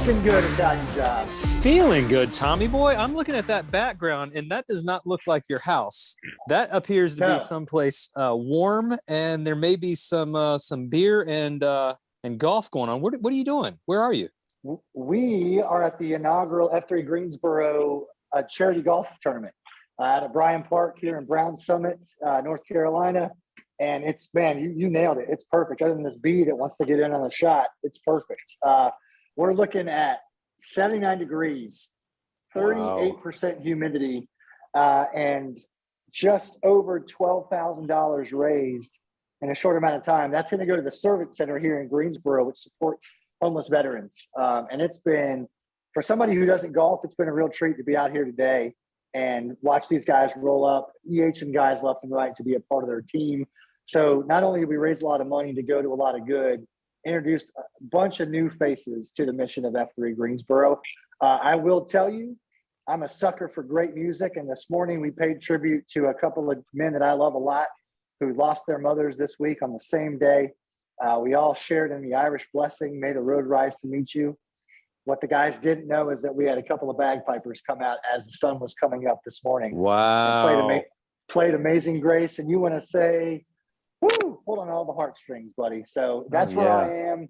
looking good, Italian Job. Feeling good, Tommy boy. I'm looking at that background, and that does not look like your house. That appears to be No. someplace warm, and there may be some beer and golf going on. What are you doing? Where are you? We are at the inaugural F3 Greensboro charity golf tournament at Bryant Park here in Brown Summit, North Carolina. And it's, man, you nailed it. It's perfect. Other than this bee that wants to get in on the shot, it's perfect. We're looking at 79 degrees, 38% humidity, and just over $12,000 raised in a short amount of time. That's going to go to the Servant Center here in Greensboro, which supports homeless veterans. And it's been, for somebody who doesn't golf, it's been a real treat to be out here today and watch these guys roll up, and guys left and right to be a part of their team. So not only did we raise a lot of money to go to a lot of good, introduced a bunch of new faces to the mission of F3 Greensboro. I will tell you, I'm a sucker for great music. And this morning we paid tribute to a couple of men that I love a lot who lost their mothers this week on the same day. We all shared in the Irish blessing, may the road rise to meet you. What the guys didn't know is that we had a couple of bagpipers come out as the sun was coming up this morning. Wow. Played Amazing Grace. And you want to say, woo, hold on all the heartstrings, buddy. So that's where I am.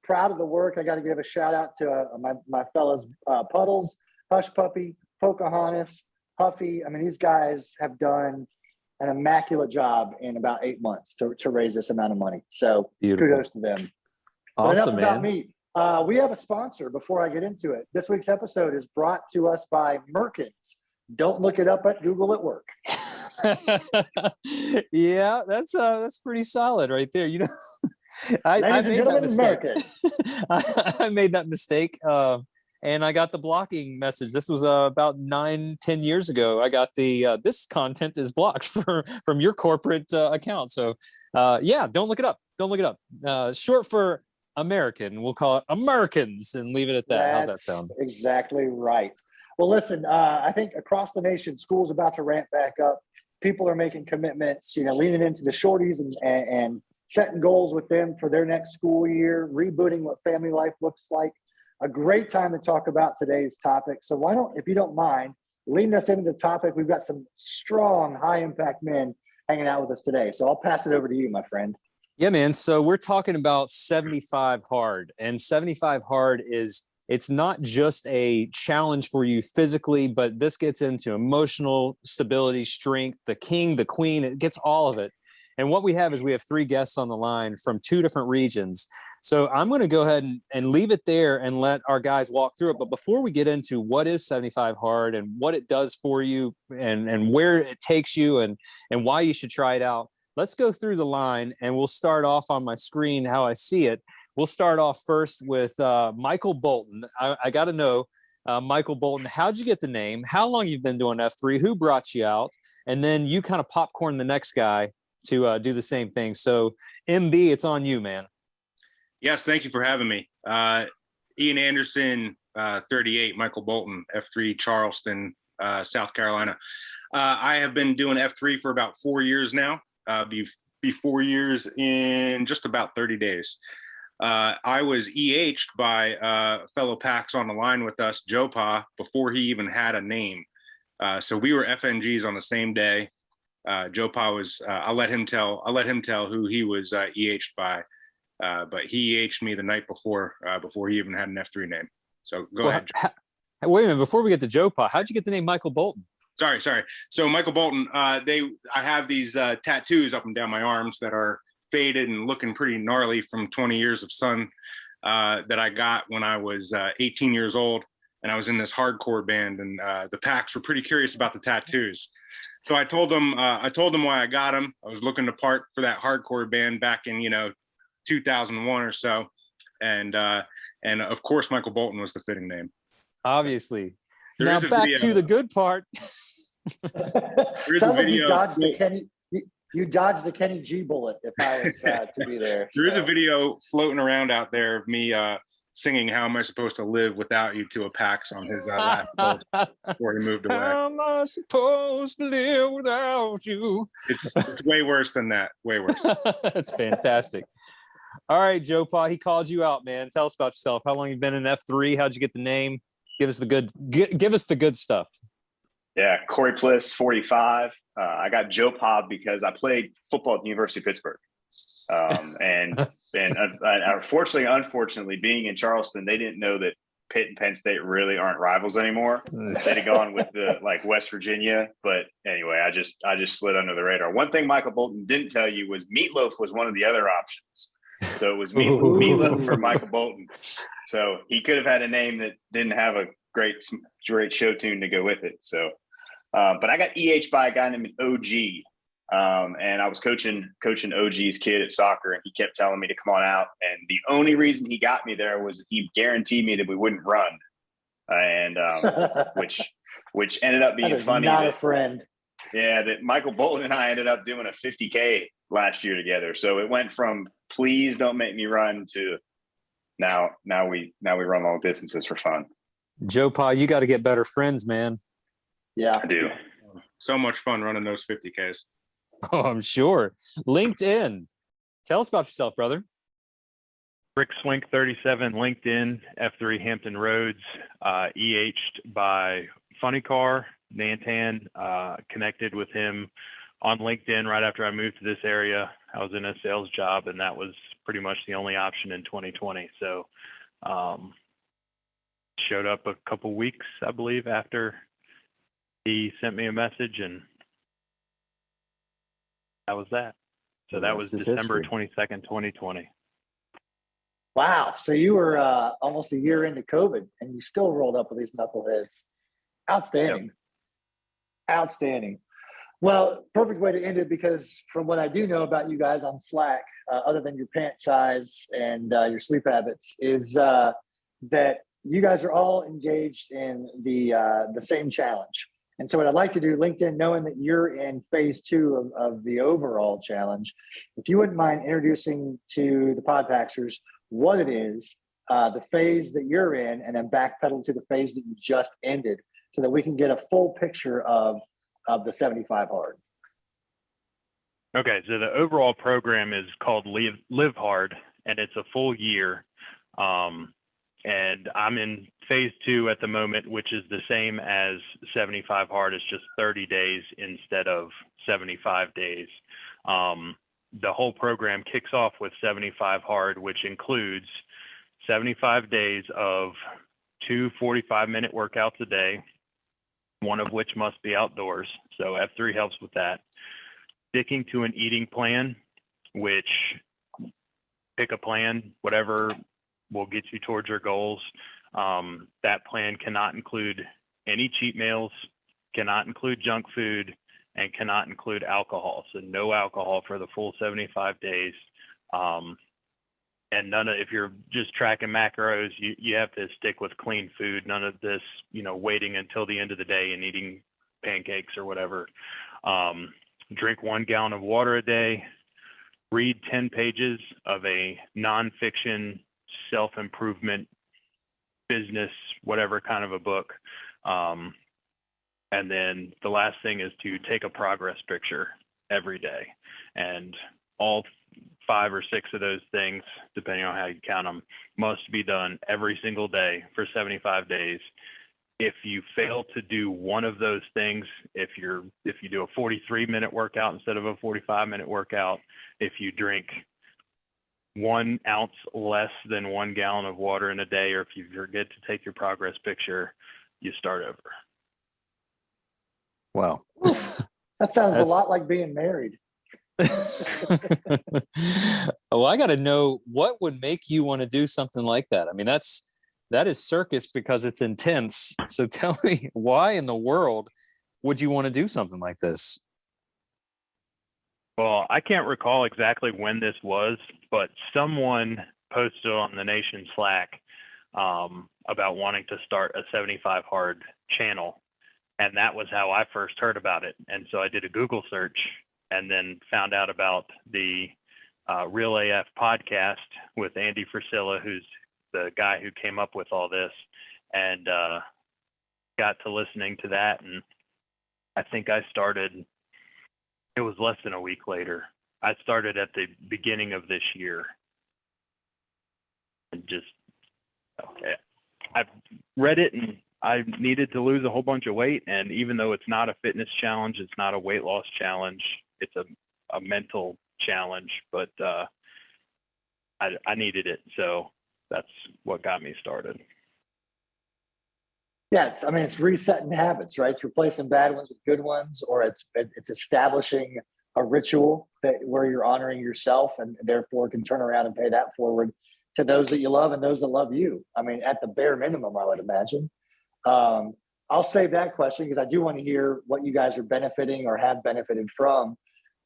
Proud of the work. I got to give a shout out to my fellows, Puddles, Hush Puppy, Pocahontas, Huffy. I mean, these guys have done an immaculate job in about 8 months to raise this amount of money. So kudos to them. Awesome, but enough about me. We have a sponsor before I get into it. This week's episode is brought to us by Merkins. Don't look it up at Google at work. Yeah, that's pretty solid right there. You know, I made that mistake. I made that mistake, and I got the blocking message. This was about 9-10 years ago. I got the this content is blocked from your corporate account. So, yeah, don't look it up. Don't look it up. Short for American. We'll call it Americans and leave it at that. How's that sound? Exactly right. Well, listen, I think across the nation, school's about to ramp back up. People are making commitments, leaning into the shorties and setting goals with them for their next school year, rebooting what family life looks like. A great time to talk about today's topic. So why don't, if you don't mind, leading us into the topic, we've got some strong, high-impact men hanging out with us today. So I'll pass it over to you, my friend. Yeah, man. So we're talking about 75 hard, and 75 hard it's not just a challenge for you physically, but this gets into emotional stability, strength, the king, the queen, it gets all of it. And what we have is we have 3 guests on the line from 2 different regions. So I'm going to go ahead and leave it there and let our guys walk through it. But before we get into what is 75 hard and what it does for you and where it takes you and why you should try it out, let's go through the line and we'll start off on my screen how I see it. We'll start off first with Michael Bolton. I got to know, Michael Bolton, how'd you get the name? How long you've been doing F3? Who brought you out? And then you kind of popcorn the next guy to do the same thing. So, MB, it's on you, man. Yes, thank you for having me. Ian Anderson, 38, Michael Bolton, F3 Charleston, South Carolina. I have been doing F3 for about 4 years now. Be 4 years in just about 30 days. I was EH'd by fellow PAX on the line with us, Joe Pa, before he even had a name. So we were FNGs on the same day. Joe Pa was, I'll let him tell who he was EH'd by. But he EH'd me the night before he even had an F3 name. So go ahead. Wait a minute, before we get to Joe Pa, how'd you get the name Michael Bolton? Sorry. So Michael Bolton, I have these tattoos up and down my arms that are faded and looking pretty gnarly from 20 years of sun that I got when I was 18 years old. And I was in this hardcore band, and the PAX were pretty curious about the tattoos. So I told them why I got them. I was looking to part for that hardcore band back in, 2001 or so. And of course, Michael Bolton was the fitting name. Obviously. Now back to the good part. Sounds like you dodged the Kenny G bullet if I was to be there. There is a video floating around out there of me singing "How Am I Supposed to Live Without You" to a PAX on his last post before he moved away. How am I supposed to live without you? It's way worse than that. Way worse. That's fantastic. All right, Joe Pa, he called you out, man. Tell us about yourself. How long you been in F3? How'd you get the name? Give us the good stuff. Yeah, Corey Bliss, 45. I got Joe Pa because I played football at the University of Pittsburgh. And unfortunately, being in Charleston, they didn't know that Pitt and Penn State really aren't rivals anymore. They'd have gone with the West Virginia, but anyway, I just slid under the radar. One thing Michael Bolton didn't tell you was Meatloaf was one of the other options. So it was Meatloaf for Michael Bolton. So he could have had a name that didn't have a great show tune to go with it. So, but I got by a guy named OG. And I was coaching OG's kid at soccer, and he kept telling me to come on out. And the only reason he got me there was he guaranteed me that we wouldn't run, and which ended up being funny. Not a friend. Yeah, that Michael Bolton and I ended up doing a 50K last year together. So it went from please don't make me run to now we run long distances for fun. Joe Pa, you got to get better friends, man. Yeah, I do. So much fun running those 50Ks. Oh, I'm sure. LinkedIn. Tell us about yourself, brother. Rick Swink, 37, LinkedIn, F3 Hampton Roads, EH'd by Funny Car, Nantan, connected with him on LinkedIn right after I moved to this area. I was in a sales job, and that was pretty much the only option in 2020. So showed up a couple weeks, I believe, after he sent me a message, and that was that. So that was December 22nd, 2020. Wow. So you were almost a year into COVID, and you still rolled up with these knuckleheads. Outstanding. Yep. Outstanding. Well, perfect way to end it, because from what I do know about you guys on Slack, other than your pant size and your sleep habits, is that you guys are all engaged in the same challenge. And so what I'd like to do, LinkedIn, knowing that you're in phase 2 of the overall challenge, if you wouldn't mind introducing to the Podpaxers what it is, the phase that you're in, and then backpedal to the phase that you just ended, so that we can get a full picture of the 75 hard. Okay, so the overall program is called Live Hard, and it's a full year. And I'm in phase 2 at the moment, which is the same as 75 hard. It's just 30 days instead of 75 days. The whole program kicks off with 75 hard, which includes 75 days of 2 45-minute workouts a day, one of which must be outdoors. So F3 helps with that. Sticking to an eating plan, which pick a plan, whatever will get you towards your goals. That plan cannot include any cheat meals, cannot include junk food, and cannot include alcohol. So no alcohol for the full 75 days. And if you're just tracking macros, you have to stick with clean food. None of this, waiting until the end of the day and eating pancakes or whatever. Drink 1 gallon of water a day. Read 10 pages of a nonfiction self-improvement, business, whatever kind of a book. And then the last thing is to take a progress picture every day. And all 5 or 6 of those things, depending on how you count them, must be done every single day for 75 days. If you fail to do one of those things, if you do a 43-minute workout instead of a 45-minute workout, if you drink 1 ounce less than 1 gallon of water in a day, or if you forget to take your progress picture, you start over. Wow. That sounds a lot like being married. Well, I got to know, what would make you want to do something like that? I mean, that is circus because it's intense. So tell me, why in the world would you want to do something like this? Well, I can't recall exactly when this was, but someone posted on the Nation Slack about wanting to start a 75 hard channel. And that was how I first heard about it. And so I did a Google search and then found out about the Real AF podcast with Andy Frisilla, who's the guy who came up with all this, and got to listening to that. And I think I started, it was less than a week later. I started at the beginning of this year. just, okay. I've read it and I needed to lose a whole bunch of weight. And even though it's not a fitness challenge, it's not a weight loss challenge, it's a mental challenge, but I needed it. So that's what got me started. Yeah, it's resetting habits, right? It's replacing bad ones with good ones, or it's establishing a ritual where you're honoring yourself and therefore can turn around and pay that forward to those that you love and those that love you. I mean, at the bare minimum, I would imagine. I'll save that question because I do want to hear what you guys are benefiting or have benefited from.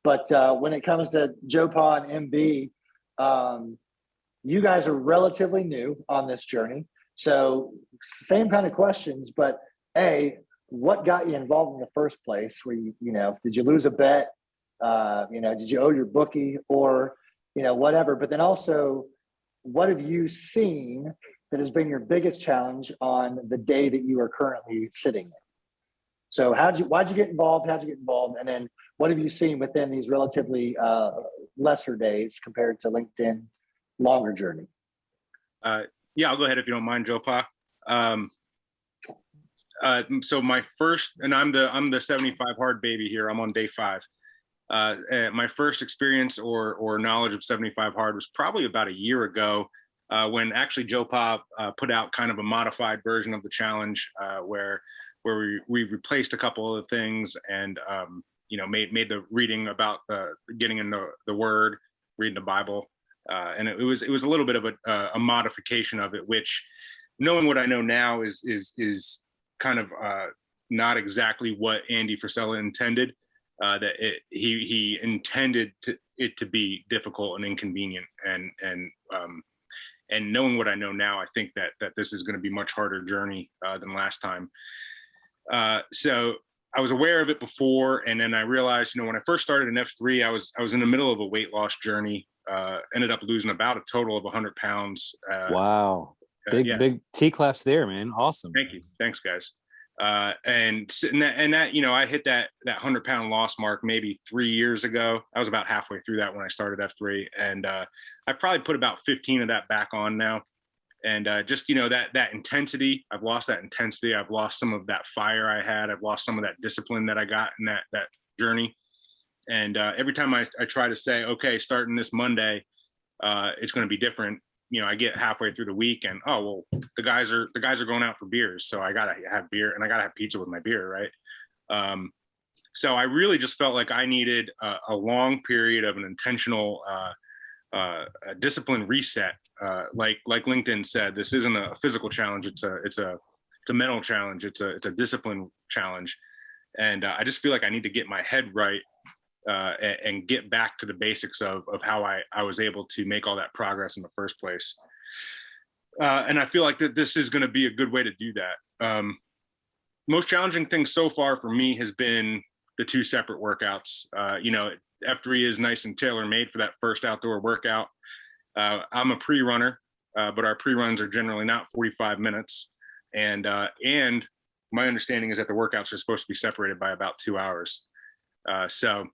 But when it comes to Joe Pa and MB, you guys are relatively new on this journey. So same kind of questions, but A, what got you involved in the first place? Where did you lose a bet? Did you owe your bookie or, whatever? But then also, what have you seen that has been your biggest challenge on the day that you are currently sitting in? So why'd you get involved? How'd you get involved? And then what have you seen within these relatively lesser days compared to LinkedIn longer journey? Yeah, I'll go ahead if you don't mind, Joe Pa. So my first, and I'm the 75 hard baby here. I'm on day 5. My first experience or knowledge of 75 hard was probably about a year ago, when actually Joe Pa put out kind of a modified version of the challenge, where we replaced a couple of things and made the reading about getting into the Word, reading the Bible. And it was a little bit of a modification of it, which, knowing what I know now, is kind of not exactly what Andy Frisella intended. He intended it to be difficult and inconvenient, and knowing what I know now, I think that this is going to be a much harder journey than last time. So I was aware of it before, and then I realized, when I first started in F3, I was in the middle of a weight loss journey. Ended up losing about a total of 100 pounds. Wow. Big T claps there, man. Awesome. Thank you. Thanks, guys. And that, I hit that 100-pound loss mark maybe 3 years ago. I was about halfway through that when I started F3. And I probably put about 15 of that back on now. And just, that intensity, I've lost that intensity. I've lost some of that fire I had. I've lost some of that discipline that I got in that journey. And every time I try to say, okay, starting this Monday, it's going to be different. I get halfway through the week and, oh, well, the guys are going out for beers. So I got to have beer and I got to have pizza with my beer. Right. So I really just felt like I needed a long period of an intentional discipline reset. Like LinkedIn said, this isn't a physical challenge. It's a mental challenge. It's a discipline challenge. And I just feel like I need to get my head right. And get back to the basics of how I was able to make all that progress in the first place. And I feel like that this is going to be a good way to do that. Most challenging thing so far for me has been the 2 separate workouts. F3 is nice and tailor-made for that first outdoor workout. I'm a pre-runner, but our pre-runs are generally not 45 minutes. And my understanding is that the workouts are supposed to be separated by about 2 hours. So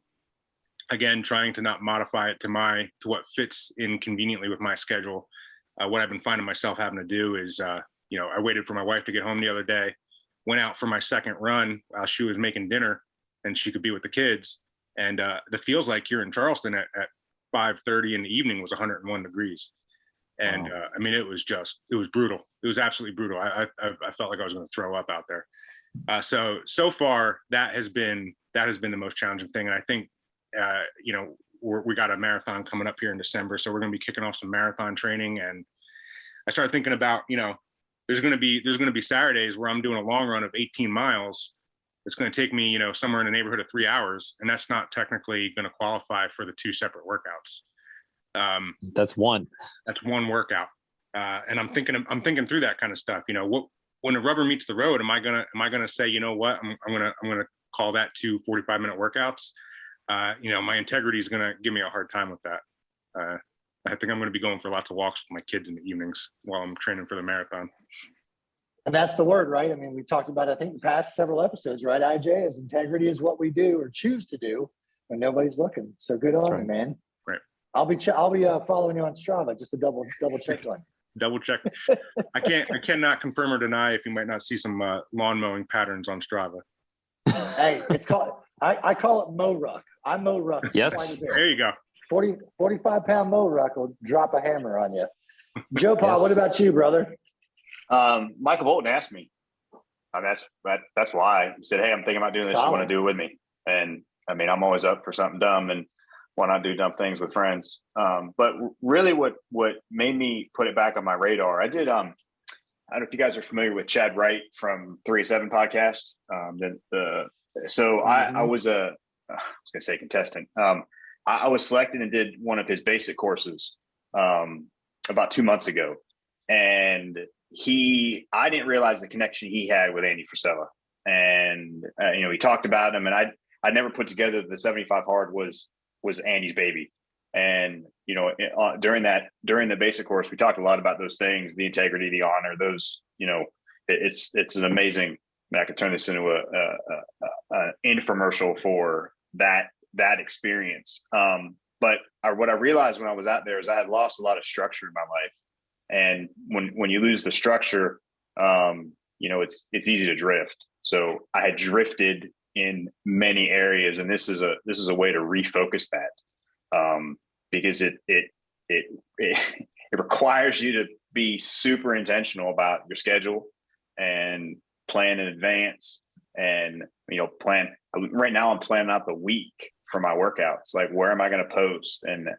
again, trying to not modify it to what fits in conveniently with my schedule. What I've been finding myself having to do is, I waited for my wife to get home the other day, went out for my second run while she was making dinner and she could be with the kids. And the feels like here in Charleston at 5:30 in the evening was 101 degrees. And Wow. it was brutal. It was absolutely brutal. I felt like I was going to throw up out there. So far that has been the most challenging thing. And I think, we got a marathon coming up here in December, so we're going to be kicking off some marathon training. And I started thinking about, there's going to be Saturdays where I'm doing a long run of 18 miles. It's going to take me, somewhere in the neighborhood of 3 hours, and that's not technically going to qualify for the 2 separate workouts. That's one workout. And I'm thinking through that kind of stuff. When the rubber meets the road, am I gonna say, you know what, I'm gonna call that 2 45-minute workouts? My integrity is gonna give me a hard time with that. I think I'm gonna be going for lots of walks with my kids in the evenings while I'm training for the marathon. And that's the word, right? We talked about, I think, the past several episodes, right? IJ, is integrity is what we do or choose to do when nobody's looking. So good on you, man. Right. I'll be following you on Strava just to double check on you. double check. I cannot confirm or deny if you might not see some lawn mowing patterns on Strava. Hey, it's called, I call it mow ruck. I mow ruck. Yes. quite a bit. There you go. 45-pound mow ruck will drop a hammer on you. Joe Pa, Yes. what about you, brother? Michael Bolton asked me. That's why he said, "Hey, I'm thinking about doing this. You Solid. want to do it with me?" And I mean, I'm always up for something dumb, and why not do dumb things with friends? But really, what made me put it back on my radar, I did. I don't know if you guys are familiar with Chad Wright from 307 podcast. I was I was gonna say contestant. I was selected and did one of his basic courses about 2 months ago, and I didn't realize the connection he had with Andy Frisella, and he talked about him, and I never put together the 75 hard was Andy's baby. And during the basic course, we talked a lot about those things, the integrity, the honor, those, it's an amazing, I could turn this into an infomercial for that experience. But what I realized when I was out there is I had lost a lot of structure in my life. And when you lose the structure, it's easy to drift. So I had drifted in many areas, and this is a way to refocus that, because it requires you to be super intentional about your schedule and plan in advance, and plan. Right now, I'm planning out the week for my workouts. Like, where am I going to post, and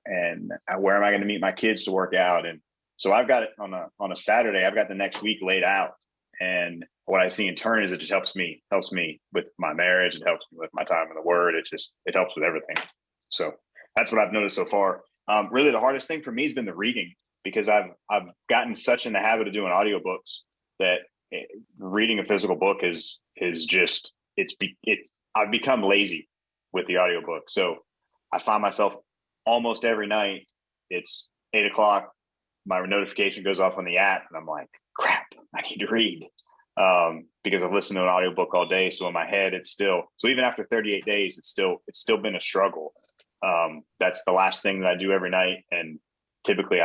where am I going to meet my kids to work out? And so I've got it on a Saturday. I've got the next week laid out, and what I see in turn is it just helps me with my marriage. It helps me with my time in the Word. It helps with everything. So that's what I've noticed so far. Really, the hardest thing for me has been the reading, because I've gotten such in the habit of doing audiobooks that reading a physical book is just I've become lazy with the audiobook. So I find myself almost every night, it's 8:00, my notification goes off on the app, and I'm like, crap, I need to read, because I've listened to an audiobook all day. So in my head, so even after 38 days, it's still been a struggle. That's the last thing that I do every night. And typically,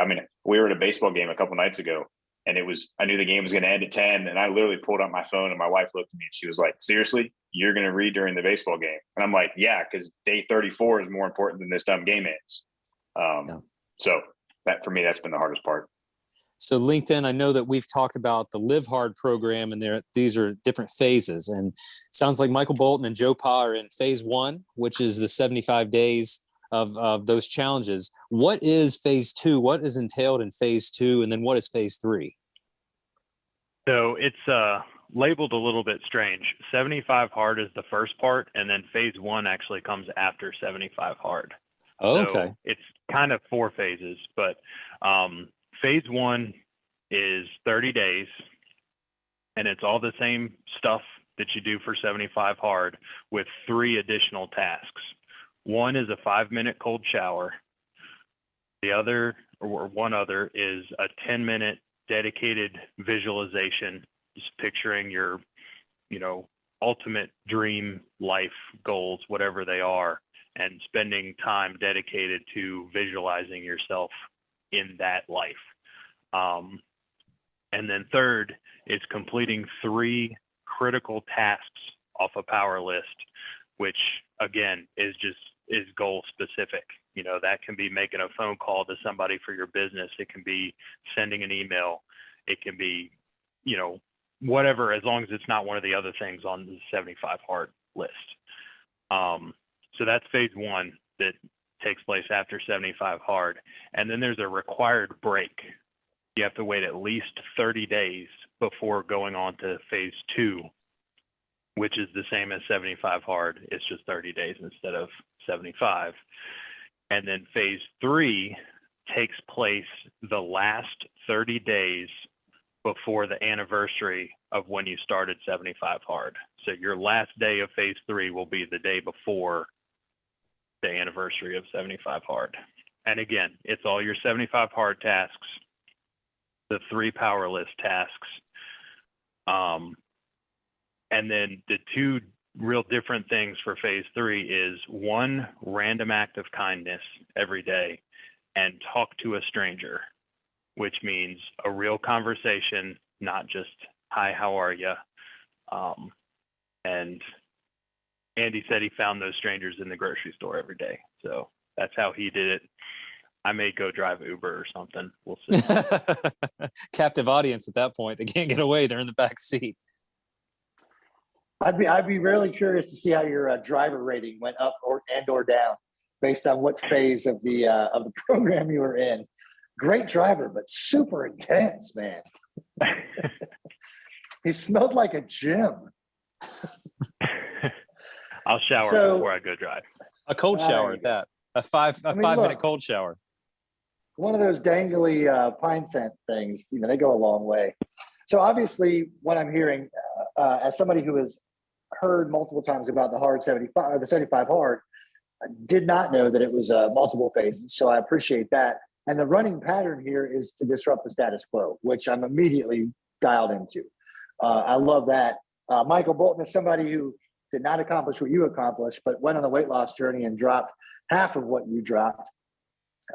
we were at a baseball game a couple nights ago, and I knew the game was going to end at 10, and I literally pulled out my phone, and my wife looked at me and she was like, "Seriously, you're going to read during the baseball game?" And I'm like, "Yeah, because day 34 is more important than this dumb game is." So that, for me, that's been the hardest part. So LinkedIn, I know that we've talked about the Live Hard program, and these are different phases. And it sounds like Michael Bolton and Joe Pa are in phase 1, which is the 75 days of those challenges. What is phase 2? What is entailed in phase 2? And then what is phase 3? So it's labeled a little bit strange. 75 hard is the first part, and then phase 1 actually comes after 75 hard. Oh, So okay. it's kind of 4 phases, but phase 1 is 30 days, and it's all the same stuff that you do for 75 hard with 3 additional tasks. One is a 5-minute cold shower. One other is a 10-minute dedicated visualization, just picturing your, ultimate dream life goals, whatever they are, and spending time dedicated to visualizing yourself in that life. And then third is completing 3 critical tasks off a power list, which again is goal specific. That can be making a phone call to somebody for your business. It can be sending an email. It can be, whatever, as long as it's not one of the other things on the 75 hard list. So that's phase 1 that takes place after 75 hard. And then there's a required break. You have to wait at least 30 days before going on to phase 2, which is the same as 75 hard. It's just 30 days instead of 75. And then phase 3 takes place the last 30 days before the anniversary of when you started 75 hard. So your last day of phase 3 will be the day before the anniversary of 75 hard. And again, it's all your 75 hard tasks, the 3 power list tasks. And then the 2 real different things for phase 3 is 1 random act of kindness every day, and talk to a stranger. which means a real conversation, not just, hi, how are you? And Andy said he found those strangers in the grocery store every day. So that's how he did it. I may go drive Uber or something. We'll see. Captive audience at that point. They can't get away. They're in the back seat. I'd be really curious to see how your driver rating went up or down based on what phase of the program you were in. Great driver, but super intense, man. He smelled like a gym. I'll shower before I go drive. A cold shower at that. A 5-minute cold shower. One of those dangly pine scent things, they go a long way. So obviously, what I'm hearing, as somebody who has heard multiple times about the hard 75 or the 75 hard, did not know that it was multiple phases. So I appreciate that. And the running pattern here is to disrupt the status quo, which I'm immediately dialed into. I love that. Michael Bolton is somebody who did not accomplish what you accomplished, but went on the weight loss journey and dropped half of what you dropped.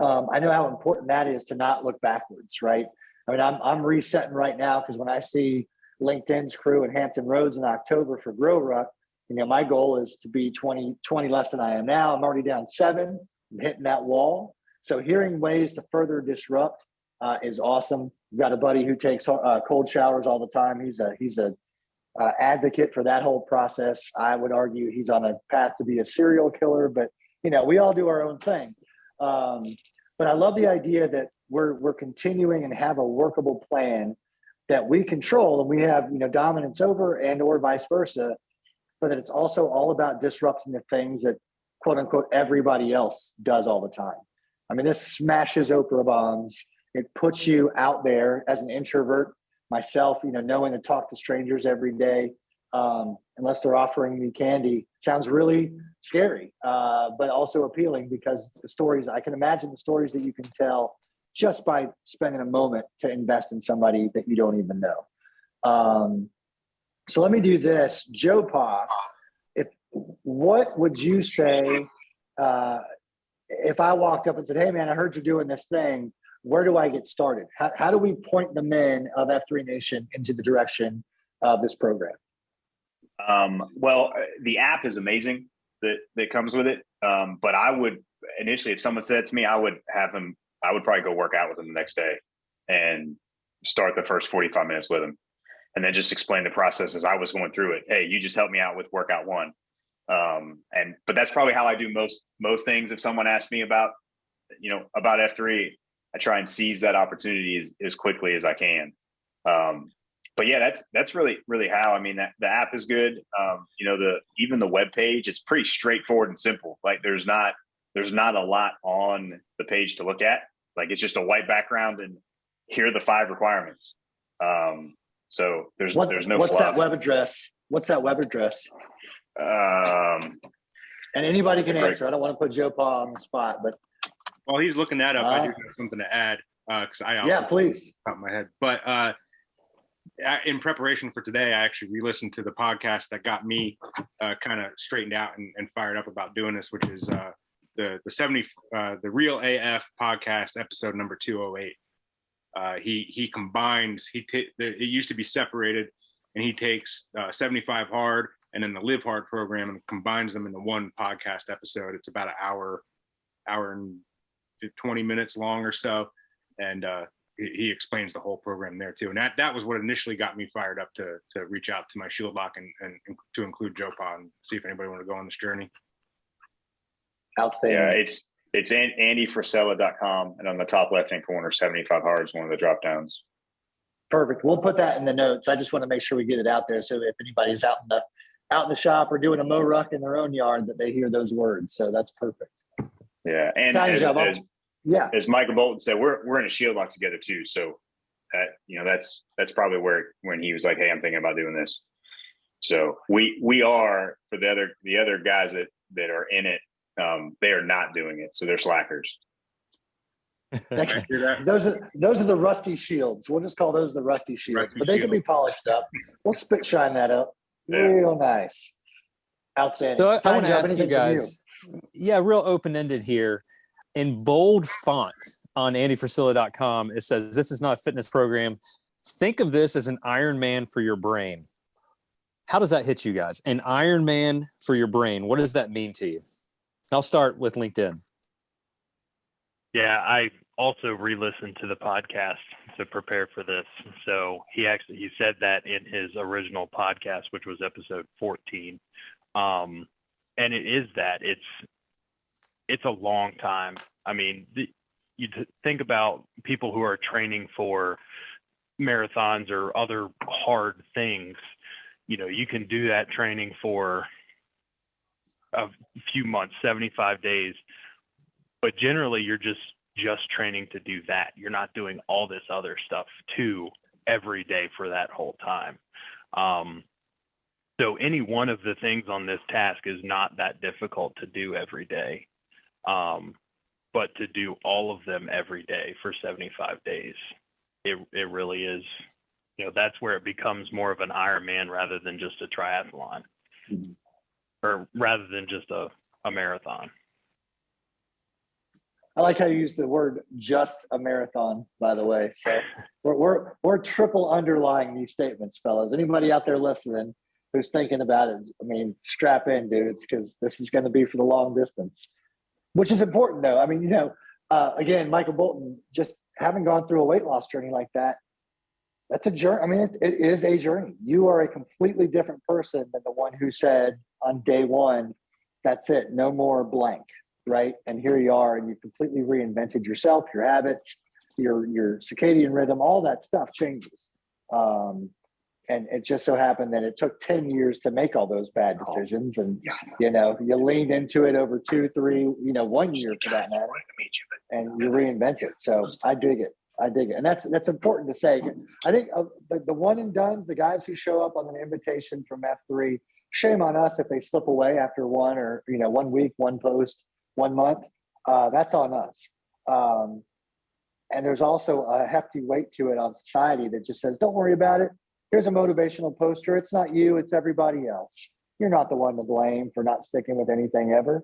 I know how important that is to not look backwards, right? I mean, I'm resetting right now because when I see LinkedIn's crew in Hampton Roads in October for Grow Ruck, my goal is to be 20 less than I am now. I'm already down 7. I'm hitting that wall. So hearing ways to further disrupt is awesome. We've got a buddy who takes cold showers all the time. He's a advocate for that whole process. I would argue he's on a path to be a serial killer, but we all do our own thing. But I love the idea that we're continuing and have a workable plan that we control and we have dominance over and or vice versa, but that it's also all about disrupting the things that quote unquote everybody else does all the time. I mean, this smashes Oprah bombs. It puts you out there as an introvert, myself, knowing to talk to strangers every day, unless they're offering me candy, sounds really scary, but also appealing because I can imagine the stories that you can tell just by spending a moment to invest in somebody that you don't even know. So let me do this. Joe Pa, what would you say if I walked up and said, hey man, I heard you're doing this thing. Where do I get started? How do we point the men of F3 Nation into the direction of this program? Well, the app is amazing that comes with it. But I would initially, if someone said it to me, I would probably go work out with them the next day and start the first 45 minutes with them. And then just explain the process as I was going through it. Hey, you just helped me out with workout 1. But that's probably how I do most things. If someone asks me about F3, I try and seize that opportunity as quickly as I can. But yeah, that's really, really how. I mean, the app is good. Even the web page, it's pretty straightforward and simple. Like there's not a lot on the page to look at. Like it's just a white background and here are the 5 requirements. So there's no what's fluff. that web address? What's that web address? And anybody can answer. I don't want to put Joe Pa on the spot, but while he's looking that up, I do have something to add because I also please top of my head. But in preparation for today, I actually re-listened to the podcast that got me kind of straightened out and fired up about doing this, which is the Real AF podcast episode number 208. He combines. It used to be separated, and he takes 75 hard and then the Live Hard program and combines them into one podcast episode. It's about an hour and 20 minutes long or so, and he explains the whole program there too. And that was what initially got me fired up to reach out to my Shield Lock and to include Joe Pa and see if anybody want to go on this journey. Outstanding. Yeah, it's andyfrisella.com, and on the top left-hand corner, 75 hard is one of the drop downs. Perfect. We'll put that in the notes. I just want to make sure we get it out there, so if anybody's out in the shop or doing a mow ruck in their own yard, that they hear those words. So that's perfect. Yeah, and as Michael Bolton said, we're in a Shield Lock together too. So that's probably when he was like, "Hey, I'm thinking about doing this." So we are, for the other guys that are in it, they are not doing it. So they're slackers. Those are the rusty shields. We'll just call those the rusty shields, but they can be polished up. We'll spit shine that up. Yeah. Real nice. Outstanding. So I want to ask you anything from guys, real open-ended here. In bold font, on andyfrisilla.com, it says, this is not a fitness program. Think of this as an Ironman for your brain. How does that hit you guys? An Ironman for your brain. What does that mean to you? I'll start with LinkedIn. Yeah, I also re-listened to the podcast to prepare for this. So he said that in his original podcast, which was episode 14. And it is that it's a long time. I mean, you think about people who are training for marathons or other hard things. You know, you can do that training for a few months, 75 days, but generally you're just training to do that. You're not doing all this other stuff too every day for that whole time. So any one of the things on this task is not that difficult to do every day. But to do all of them every day for 75 days, it really is, you know, that's where it becomes more of an Ironman rather than just a triathlon, or rather than just a marathon. I like how you use the word "just a marathon," by the way. So we're triple underlying these statements, fellas. Anybody out there listening who's thinking about it, I mean, strap in, dudes, because this is going to be for the long distance, which is important, though. I mean, you know, again, Michael Bolton, just having gone through a weight loss journey like that, that's a journey. I mean, it is a journey. You are a completely different person than the one who said on day one, that's it, no more blank, right? And here you are, and you completely reinvented yourself, your habits, your circadian rhythm, all that stuff changes. And it just so happened that it took 10 years to make all those bad decisions. And, you know, you leaned into it over 2, 3, 1 year for that matter, and you reinvent it. So I dig it. And that's important to say. I think the one and dones, the guys who show up on an invitation from F3, shame on us if they slip away after 1 or, 1 week, 1 post, 1 month. That's on us. And there's also a hefty weight to it on society that just says, don't worry about it. Here's a motivational poster. It's not you, it's everybody else. You're not the one to blame for not sticking with anything ever.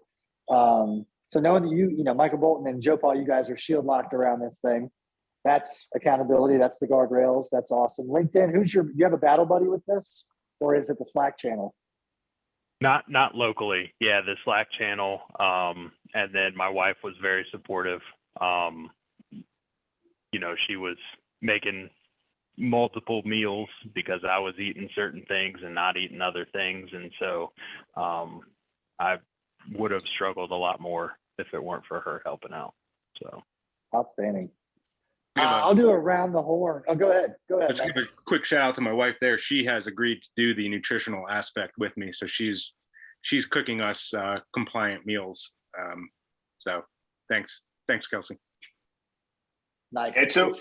So knowing that you Michael Bolton and Joe Paul, you guys are shield locked around this thing. That's accountability. That's the guardrails. That's awesome. LinkedIn, you have a battle buddy with this, or is it the Slack channel? Not locally. Yeah, the Slack channel. And then my wife was very supportive. She was making multiple meals because I was eating certain things and not eating other things. And so I would have struggled a lot more if it weren't for her helping out. So outstanding. I'll do around the horn. Oh, go ahead. Let's give a quick shout out to my wife there. She has agreed to do the nutritional aspect with me. So she's cooking us compliant meals. So thanks, Kelsey. Nice. And so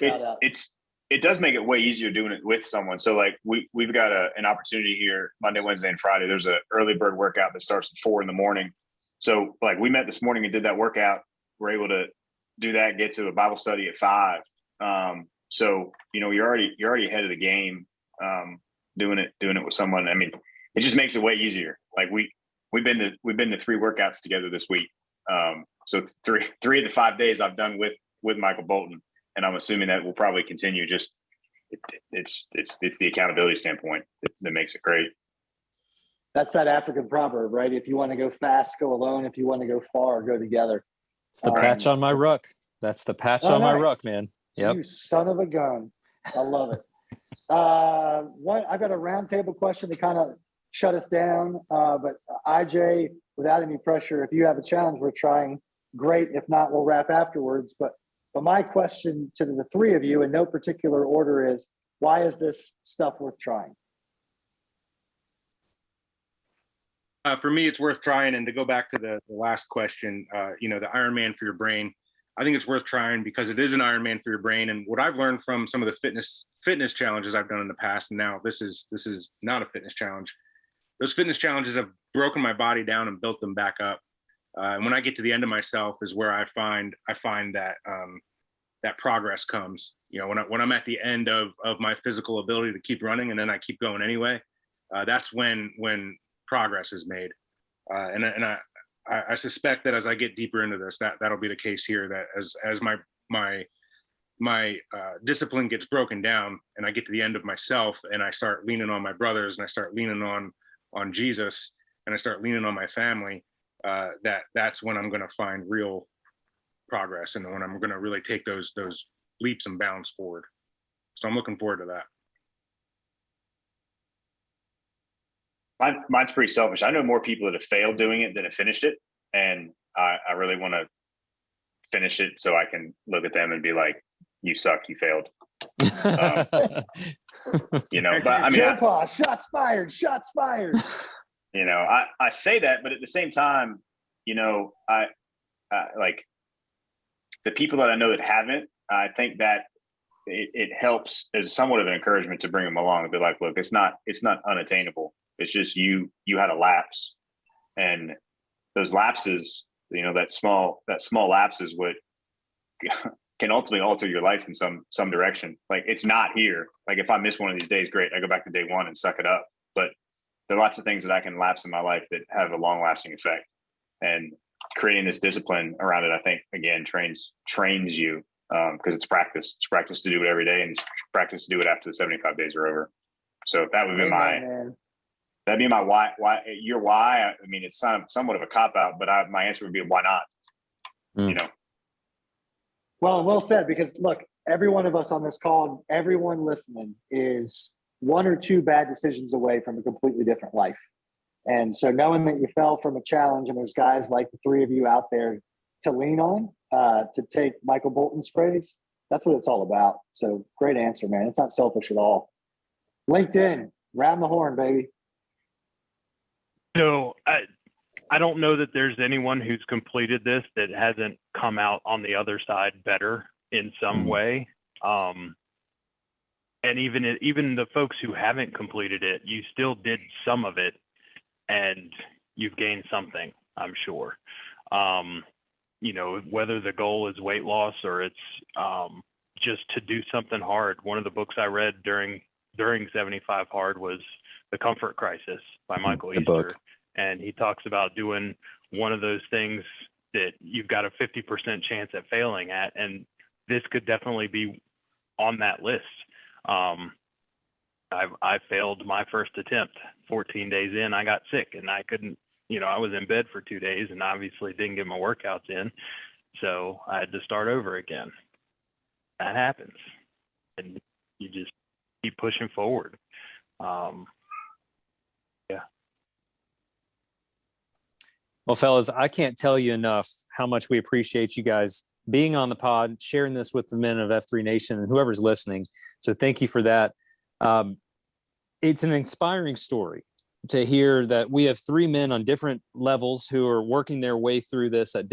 it does make it way easier doing it with someone. So like we've got an opportunity here Monday, Wednesday, and Friday. There's a early bird workout that starts at 4 a.m. So like we met this morning and did that workout. We're able to do that, get to a Bible study at 5. So you're already ahead of the game, doing it with someone. I mean, it just makes it way easier. Like we've been to 3 workouts together this week. So three of the 5 days I've done with Michael Bolton, and I'm assuming that will probably continue. Just it's the accountability standpoint that makes it great. That's that African proverb, right? If you want to go fast, go alone. If you want to go far, go together. It's the patch on my ruck. That's the patch on my ruck, man. Yep. You son of a gun. I love it. I've got a roundtable question to kind of shut us down. But IJ, without any pressure, if you have a challenge we're trying, great. If not, we'll wrap afterwards. But my question to the 3 of you in no particular order is, why is this stuff worth trying? For me, it's worth trying. And to go back to the last question, the Ironman for your brain, I think it's worth trying because it is an Ironman for your brain. And what I've learned from some of the fitness challenges I've done in the past, and now this is not a fitness challenge. Those fitness challenges have broken my body down and built them back up. And when I get to the end of myself is where I find that that progress comes. When I'm at the end of my physical ability to keep running and then I keep going anyway, that's when progress is made. And I suspect that as I get deeper into this, that'll be the case here, that as my my discipline gets broken down, and I get to the end of myself, and I start leaning on my brothers, and I start leaning on Jesus, and I start leaning on my family, that's when I'm going to find real progress, and when I'm going to really take those leaps and bounds forward. So I'm looking forward to that. Mine's pretty selfish. I know more people that have failed doing it than have finished it, and I really want to finish it so I can look at them and be like, "You suck, you failed." You know, but I mean, shots fired, shots fired. You know, I say that, but at the same time, you know, I like the people that I know that haven't. I think that it helps as somewhat of an encouragement to bring them along and be like, "Look, it's not unattainable. It's just you had a lapse, and those lapses, you know, that small lapse is what can ultimately alter your life in some direction. Like, it's not here. Like, if I miss one of these days, great, I go back to day one and suck it up. But there are lots of things that I can lapse in my life that have a long lasting effect, and creating this discipline around it, I think, again, trains you, because it's practice. It's practice to do it every day, and it's practice to do it after the 75 days are over. So that would be that'd be my why. Your why. I mean, it's somewhat of a cop out, but my answer would be why not? You know. Well said. Because look, every one of us on this call, everyone listening, is one or two bad decisions away from a completely different life. And so, knowing that you fell from a challenge, and there's guys like the three of you out there to lean on, to take Michael Bolton's praise, that's what it's all about. So, great answer, man. It's not selfish at all. LinkedIn, round the horn, baby. So I don't know that there's anyone who's completed this that hasn't come out on the other side better in some way. And even the folks who haven't completed it, you still did some of it, and you've gained something, I'm sure. You know, whether the goal is weight loss or it's just to do something hard. One of the books I read during 75 Hard was The Comfort Crisis by Michael Easter. Book. And he talks about doing one of those things that you've got a 50% chance at failing at. And this could definitely be on that list. I failed my first attempt. 14 days in, I got sick, and I couldn't, you know, I was in bed for 2 days and obviously didn't get my workouts in. So I had to start over again. That happens. And you just keep pushing forward. Yeah. Well, fellas, I can't tell you enough how much we appreciate you guys being on the pod, sharing this with the men of F3 Nation and whoever's listening. So thank you for that. It's an inspiring story to hear that we have three men on different levels who are working their way through this at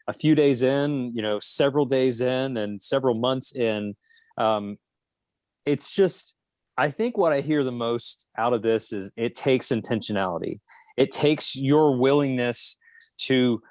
a few days in, you know, several days in and several months in. It's just, I think what I hear the most out of this is it takes intentionality. It takes your willingness to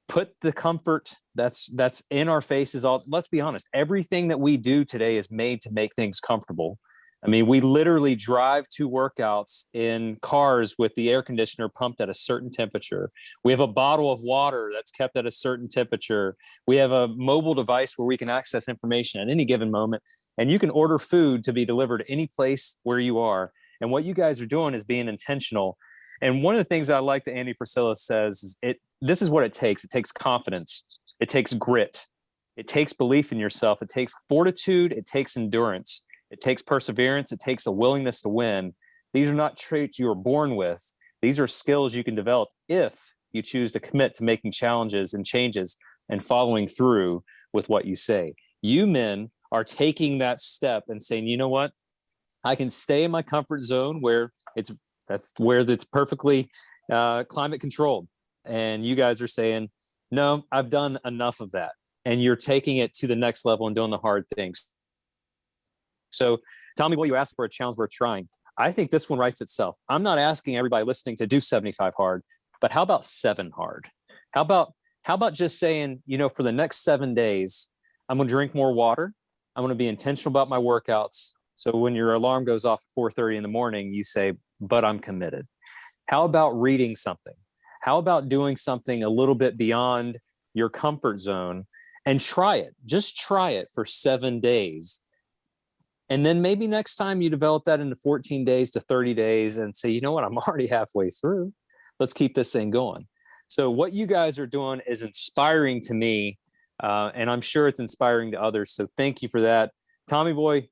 put the comfort that's in our faces. Let's be honest. Everything that we do today is made to make things comfortable. I mean, we literally drive to workouts in cars with the air conditioner pumped at a certain temperature. We have a bottle of water that's kept at a certain temperature. We have a mobile device where we can access information at any given moment. And you can order food to be delivered any place where you are. And what you guys are doing is being intentional. And one of the things I like that Andy Frisella says is this is what it takes. It takes confidence. It takes grit. It takes belief in yourself. It takes fortitude. It takes endurance. It takes perseverance. It takes a willingness to win. These are not traits you are born with. These are skills you can develop if you choose to commit to making challenges and changes and following through with what you say. You men are taking that step and saying, you know what? I can stay in my comfort zone where it's perfectly climate controlled. And you guys are saying, no, I've done enough of that. And you're taking it to the next level and doing the hard things. So tell me what you asked for a challenge we're trying. I think this one writes itself. I'm not asking everybody listening to do 75 hard, but how about 7 hard? How about just saying, you know, for the next 7 days, I'm going to drink more water. I'm going to be intentional about my workouts. So when your alarm goes off at 4:30 in the morning, you say, but I'm committed. How about reading something? How about doing something a little bit beyond your comfort zone and try it. Just try it for 7 days. And then maybe next time you develop that into 14 days to 30 days and say, you know what, I'm already halfway through. Let's keep this thing going. So what you guys are doing is inspiring to me, and I'm sure it's inspiring to others. So thank you for that. Tommy Boy,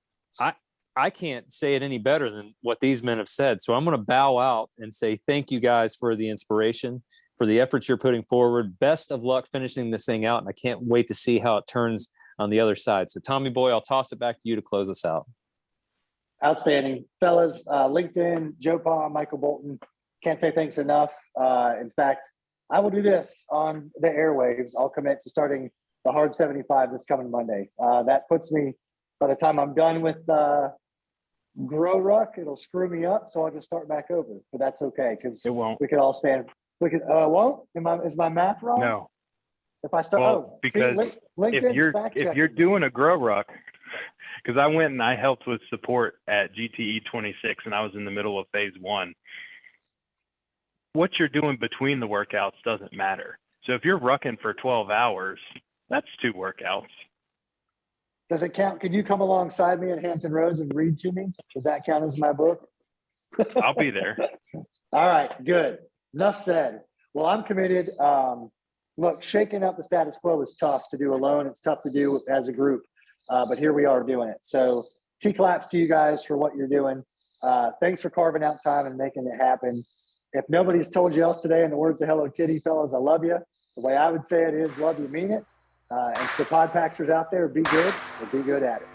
I can't say it any better than what these men have said. So I'm going to bow out and say thank you guys for the inspiration, for the efforts you're putting forward. Best of luck finishing this thing out, and I can't wait to see how it turns on the other side. So Tommy Boy, I'll toss it back to you to close us out. Outstanding. Fellas, LinkedIn, Joe Palm, Michael Bolton. Can't say thanks enough. In fact, I will do this on the airwaves. I'll commit to starting the Hard 75 this coming Monday. That puts me, by the time I'm done with Grow Ruck, it'll screw me up. So I'll just start back over. But that's okay, because It won't. we could all stand. We could, won't? Is my math wrong? No. If I start, Well, because if you're doing a grow ruck, because I went and I helped with support at GTE 26 and I was in the middle of phase 1. What you're doing between the workouts doesn't matter. So if you're rucking for 12 hours, that's 2 workouts. Does it count? Can you come alongside me at Hampton Roads and read to me? Does that count as my book? I'll be there. All right, good. Enough said. Well, I'm committed. Look, shaking up the status quo is tough to do alone. It's tough to do as a group, but here we are doing it. So T-claps to you guys for what you're doing. Thanks for carving out time and making it happen. If nobody's told you else today, in the words of Hello Kitty, fellas, I love you. The way I would say it is, love you, mean it. And to the Podpaxers out there, be good or be good at it.